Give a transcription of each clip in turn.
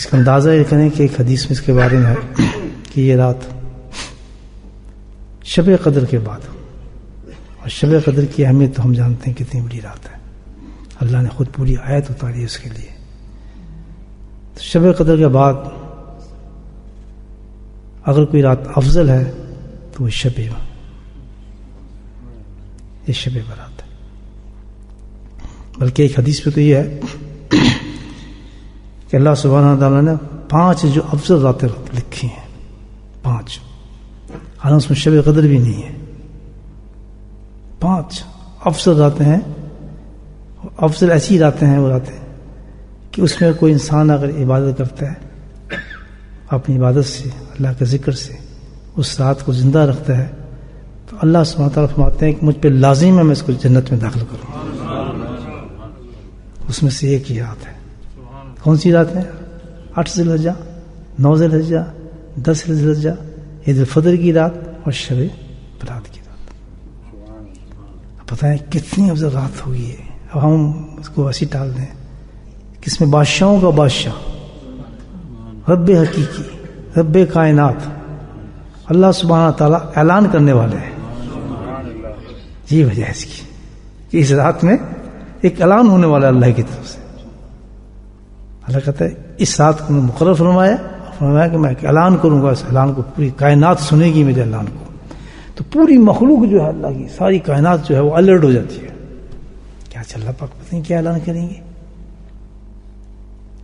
اس کا اندازہ یہ کریں کہ ایک حدیث میں اس کے بارے میں ہے کہ یہ رات شب قدر کے بعد، اور شب قدر کی اہمیت تو ہم جانتے ہیں کتنی بڑی رات ہے، اللہ نے خود پوری آیت اتاری ہے اس کے لیے. تو شب قدر کے بعد اگر کوئی رات افضل ہے تو وہ شب برات ہے. بلکہ ایک حدیث میں تو یہ ہے کہ اللہ سبحانہ تعالیٰ نے 5 جو افضل راتیں لکھی ہیں، 5، حالانکہ اس میں شب قدر بھی نہیں ہے. 5 افضل راتیں ہیں، افضل ایسی راتیں ہیں وہ راتیں کہ اس میں کوئی انسان اگر عبادت کرتا ہے اپنی عبادت سے، اللہ کے ذکر سے اس رات کو زندہ رکھتا ہے تو اللہ سبحانہ تعالیٰ فرماتے ہیں کہ مجھ پہ لازم ہے میں اس کو جنت میں داخل کروں. اس میں سے ایک ہی رات ہے. کون سی رات ہے؟ 8 ذی الحجہ، 9 ذی الحجہ، 10 ذی الحجہ، عید الفطر کی رات اور شب برات کی رات. بتائیں کتنی افضل رات ہوگی ہے. اب ہم اس کو ایسی ٹال دیں کہ اس میں بادشاہوں کا بادشاہ، رب حقیقی، رب کائنات اللہ سبحانہ تعالیٰ اعلان کرنے والے ہیں. یہ وجہ ہے اس کی کہ اس رات میں ایک اعلان ہونے والا ہے اللہ کی طرف سے. اللہ کہتا ہے اس رات کو میں مقرر فرمایا کہ میں ایک اعلان کروں گا، اس اعلان کو پوری کائنات سنے گی میرے اعلان کو. تو پوری مخلوق جو ہے اللہ کی ساری کائنات جو ہے وہ الرٹ ہو جاتی ہے. کیا اللہ پاک پتہ نہیں کیا اعلان کریں گے،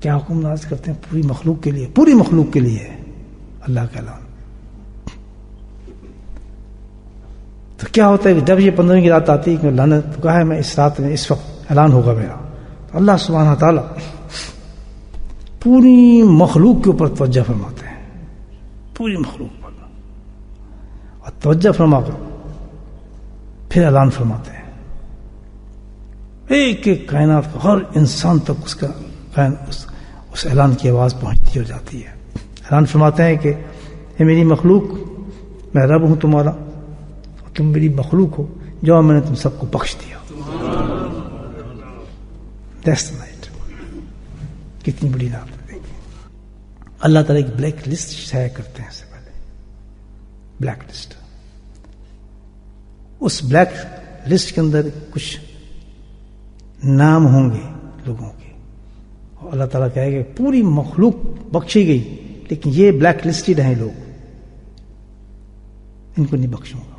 کیا حکم ناز کرتے ہیں پوری مخلوق کے لیے، پوری مخلوق کے لیے ہے اللہ کا اعلان. تو کیا ہوتا ہے کہ جب یہ 15ویں کی رات آتی ہے کہ اللہ نے کہا ہے میں اس رات میں اس وقت اعلان ہوگا میرا، تو اللہ سبحانہ تعالیٰ پوری مخلوق کے اوپر توجہ فرماتے ہیں، پوری مخلوق پر، اور توجہ فرما کر پھر اعلان فرماتے ہیں. ایک ایک کائنات کا ہر انسان تک اس اعلان کی آواز پہنچتی ہو جاتی ہے. اعلان فرماتے ہیں کہ اے میری مخلوق، میں رب ہوں تمہارا، تم میری مخلوق ہو، جو میں نے تم سب کو بخش دیا. That's the night. کتنی بڑی رات ہے. اللہ تعالیٰ ایک بلیک لسٹ شائع کرتے ہیں. سے پہلے بلیک لسٹ، اس بلیک لسٹ کے اندر کچھ نام ہوں گے لوگوں کے، اور اللہ تعالیٰ کہے گا پوری مخلوق بخشی گئی لیکن یہ بلیک لسٹڈ ہیں لوگ، ان کو نہیں بخشوں گا.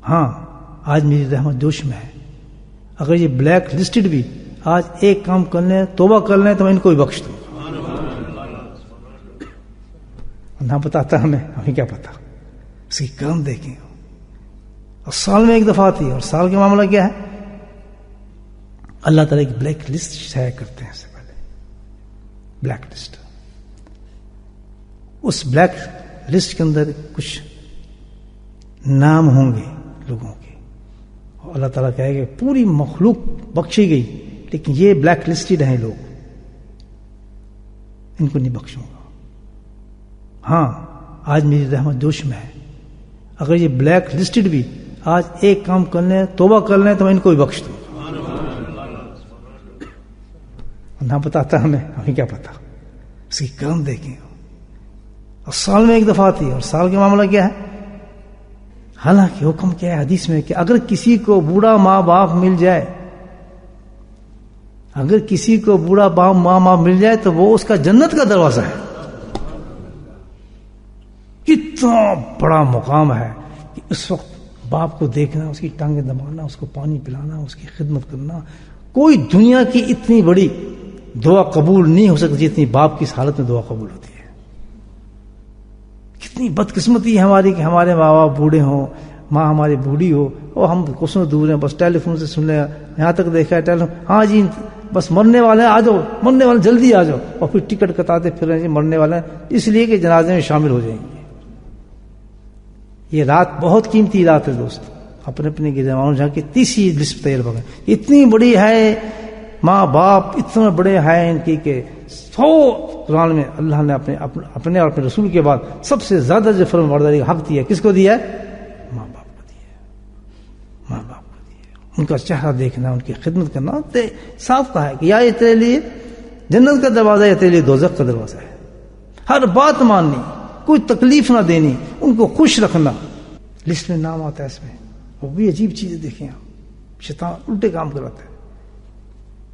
ہاں آج میری رحمت جوش میں ہے، اگر یہ بلیک لسٹڈ بھی آج ایک کام کر لیں، توبہ کر لیں، تو میں ان کو بھی بخش دوں. نہ بتاتا ہمیں کیا پتا، اس کی کرم دیکھیں. اور سال میں ایک دفعہ آتی ہے، اور سال کا معاملہ کیا ہے؟ اللہ تعالیٰ ایک بلیک لسٹ شائع کرتے ہیں. سے پہلے بلیک لسٹ، اس بلیک لسٹ کے اندر کچھ نام ہوں گے لوگوں کے، اور اللہ تعالیٰ کہے گا پوری مخلوق بخشی گئی لیکن یہ بلیک لسٹڈ ہیں لوگ، ان کو نہیں بخشوں گا. ہاں آج میری رحمت جوش میں ہے، اگر یہ بلیک لسٹڈ بھی آج ایک کام کر لیں، توبہ کر لیں، تو میں ان کو بھی بخش دوں. نہ بتاتا ہمیں کیا پتا، اس کی کرم دیکھیں. اور سال میں ایک دفعہ آتی ہے، اور سال کا معاملہ کیا ہے؟ حالانکہ حکم کیا ہے حدیث میں کہ اگر کسی کو بوڑھا ماں باپ مل جائے، اگر کسی کو بوڑھا ماں باپ مل جائے تو وہ اس کا جنت کا دروازہ ہے. کتنا بڑا مقام ہے کہ اس وقت باپ کو دیکھنا، اس کی ٹانگیں دبانا، اس کو پانی پلانا، اس کی خدمت کرنا، کوئی دنیا کی اتنی بڑی دعا قبول نہیں ہو سکتی جتنی باپ کی اس حالت میں دعا قبول ہوتی ہے. کتنی بدقسمتی ہے ہماری کہ ہمارے ماں باپ بوڑھے ہوں، ماں ہماری بوڑھی ہو، اور ہم کسوں دور ہیں، بس ٹیلی فون سے سن لیں، یہاں تک دیکھا ہے ٹیلی فون، ہاں جی بس مرنے والے ہیں، آ جاؤ مرنے والے جلدی آ جاؤ، اور پھر ٹکٹ کٹاتے پھر رہے ہیں مرنے والے ہیں اس لیے کہ جنازے میں شامل ہو جائیں گے. یہ رات بہت قیمتی رات ہے دوست، اپنے اپنے گرجاؤں جا کے تیسری لسٹ تیار بغیر اتنی بڑی ہے، ماں باپ اتنے بڑے ہیں ان کی کہ 100 قرآن میں اللہ نے اپنے اور اپنے رسول کے بعد سب سے زیادہ جو فرم برداری کا حق دیا کس کو دیا ہے؟ ماں باپ کو دیا ہے. ماں باپ کو دیا ہے. ان کا چہرہ دیکھنا، ان کی خدمت کرنا، صاف کہا ہے کہ یا یہ تیرے لیے جنت کا دروازہ ہے تیرے لیے دوزخ کا دروازہ ہے. ہر بات ماننی, کوئی تکلیف نہ دینی, ان کو خوش رکھنا. لسٹ میں نام آتا ہے اس میں. وہ بھی عجیب چیزیں دیکھیں آپ, شیطان الٹے کام کراتا ہے.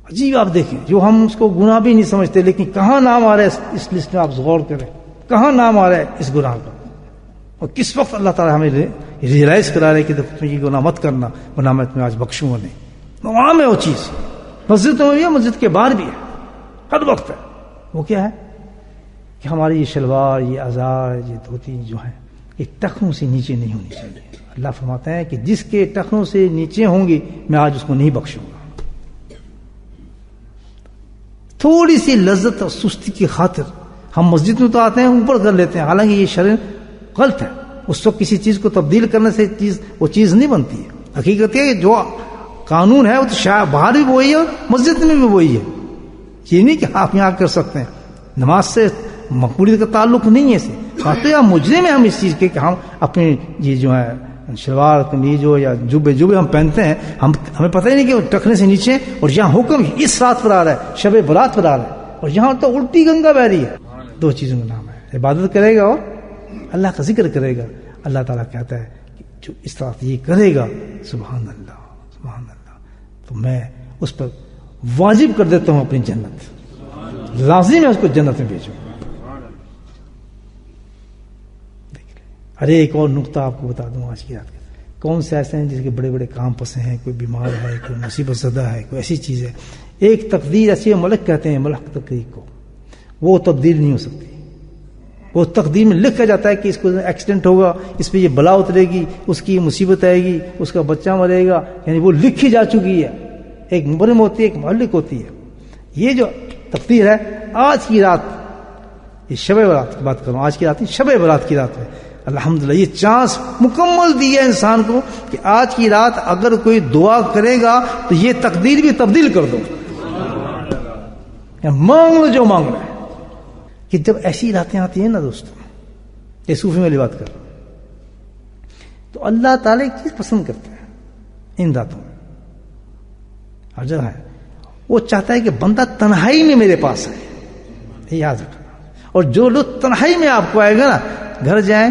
عجیب آپ دیکھیں, جو ہم اس کو گناہ بھی نہیں سمجھتے, لیکن کہاں نام آ رہا ہے اس لسٹ میں, آپ غور کریں کہاں نام آ رہا ہے اس گناہ کا, اور کس وقت اللہ تعالیٰ ہمیں ریئلائز کرا رہے کہ تم یہ گناہ مت کرنا, ورنہ میں تمہیں آج بخشوں گا نہیں. عام ہے وہ چیز, مسجد میں بھی ہے, مسجد کے باہر بھی ہے, ہر وقت ہے. وہ کیا ہے کہ ہماری یہ شلوار, یہ ازار, یہ دھوتی جو ہیں, یہ ٹخنوں سے نیچے نہیں ہونی چاہیے. اللہ فرماتا ہے کہ جس کے ٹخنوں سے نیچے ہوں گی میں آج اس کو نہیں بخشوں گا. تھوڑی سی لذت اور سستی کی خاطر ہم مسجد میں تو آتے ہیں, اوپر کر لیتے ہیں, حالانکہ یہ شرع غلط ہے. اس وقت کسی چیز کو تبدیل کرنے سے وہ چیز نہیں بنتی ہے. حقیقت ہے جو قانون ہے وہ تو باہر بھی وہی ہے اور مسجد میں بھی وہی ہے. یہ نہیں کہ آپ یہاں کر سکتے ہیں, نماز سے مقبولیت کا تعلق نہیں ہے. بات تو یا مجرم میں ہم اس چیز کے کہ ہم اپنے یہ جو ہے شلوار قمیض ہو یا جوبے ہم پہنتے ہیں, ہمیں پتہ ہی نہیں کہ وہ ٹخنے سے نیچے, اور یہاں حکم اس رات پر آ رہا ہے, شب برات پر آ رہا ہے, اور یہاں تو الٹی گنگا بہ رہی ہے. دو چیزوں کا نام ہے, عبادت کرے گا اور اللہ کا ذکر کرے گا. اللہ تعالیٰ کہتا ہے کہ جو اس طرح یہ کرے گا, سبحان اللہ سبحان اللہ, تو میں اس پر واجب کر دیتا ہوں اپنی جنت, لازم ہے اس کو جنت میں بھیجوں. ارے ایک اور نقطہ آپ کو بتا دوں آج کی رات کا, کون سے ایسے ہیں جس کے بڑے بڑے کام پسے ہیں, کوئی بیمار ہے, کوئی مصیبت زدہ ہے, کوئی ایسی چیز ہے. ایک تقدیر ایسی ہے, ملک کہتے ہیں ملک تقدیر کو, وہ تبدیل نہیں ہو سکتی. وہ تقدیر میں لکھا جاتا ہے کہ اس کو ایکسیڈنٹ ہوگا, اس پہ یہ بلا اترے گی, اس کی مصیبت آئے گی, اس کا بچہ مرے گا, یعنی وہ لکھی جا چکی ہے. ایک مبرم ہوتی ہے, ایک مہلک ہوتی ہے. یہ جو تقدیر ہے آج کی رات, یہ شب برات کی بات کروں, آج کی رات نہیں, شب برات کی رات میں الحمدللہ یہ چانس مکمل دیا انسان کو کہ آج کی رات اگر کوئی دعا کرے گا تو یہ تقدیر بھی تبدیل کر دو. مانگ لو جو مانگنا ہے. کہ جب ایسی راتیں آتی ہیں نا دوستوں, یہ صوفی والی بات کر رہا ہوں, تو اللہ تعالیٰ ایک چیز پسند کرتے ہیں ان راتوں میں, ہر جگہ ہے, وہ چاہتا ہے کہ بندہ تنہائی میں میرے پاس آئے. یہ یاد رکھنا. اور جو لوگ تنہائی میں آپ کو آئے گا نا, گھر جائیں,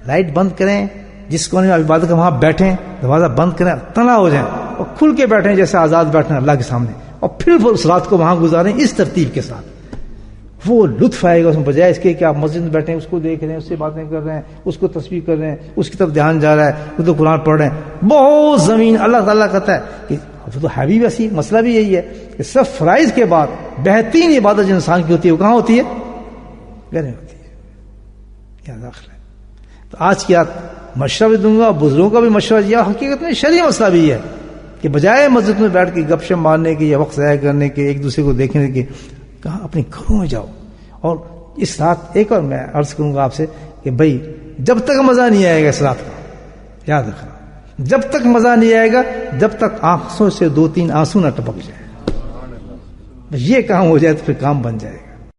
لائٹ بند کریں, جس کونے میں عبادت کا وہاں بیٹھیں, دروازہ بند کریں, تنہا ہو جائیں اور کھل کے بیٹھیں جیسے آزاد بیٹھیں اللہ کے سامنے, اور پھر اس رات کو وہاں گزاریں اس ترتیب کے ساتھ. وہ لطف آئے گا اس میں, بجائے اس کے کہ آپ مسجد میں بیٹھیں, اس کو دیکھ رہے ہیں, اس سے باتیں کر رہے ہیں, اس کو تسبیح کر رہے ہیں, اس کی طرف دھیان جا رہا ہے, وہ تو قرآن پڑھ رہے ہیں. بہت زمین اللہ تعالیٰ کہتا ہے کہ تو ہے بھی ویسی. مسئلہ بھی یہی ہے کہ سب فرائض کے بعد بہترین عبادت جو انسان کی ہوتی ہے وہ کہاں ہوتی ہے؟ گھر میں ہوتی ہے. کیا داخل ہے. تو آج کی رات مشورہ بھی دوں گا, بزرگوں کا بھی مشورہ دیا. حقیقت میں شرعی مسئلہ بھی ہے کہ بجائے مسجد میں بیٹھ کے گپ شپ مارنے کے یا وقت ضائع کرنے کے, ایک دوسرے کو دیکھنے کے, کہاں اپنے گھروں میں جاؤ. اور اس رات ایک اور میں عرض کروں گا آپ سے کہ بھائی جب تک مزہ نہیں آئے گا اس رات کا, یاد رکھنا, جب تک مزہ نہیں آئے گا جب تک آنکھوں سے 2-3 آنسو نہ ٹپک جائے. یہ کام ہو جائے تو پھر کام بن جائے گا.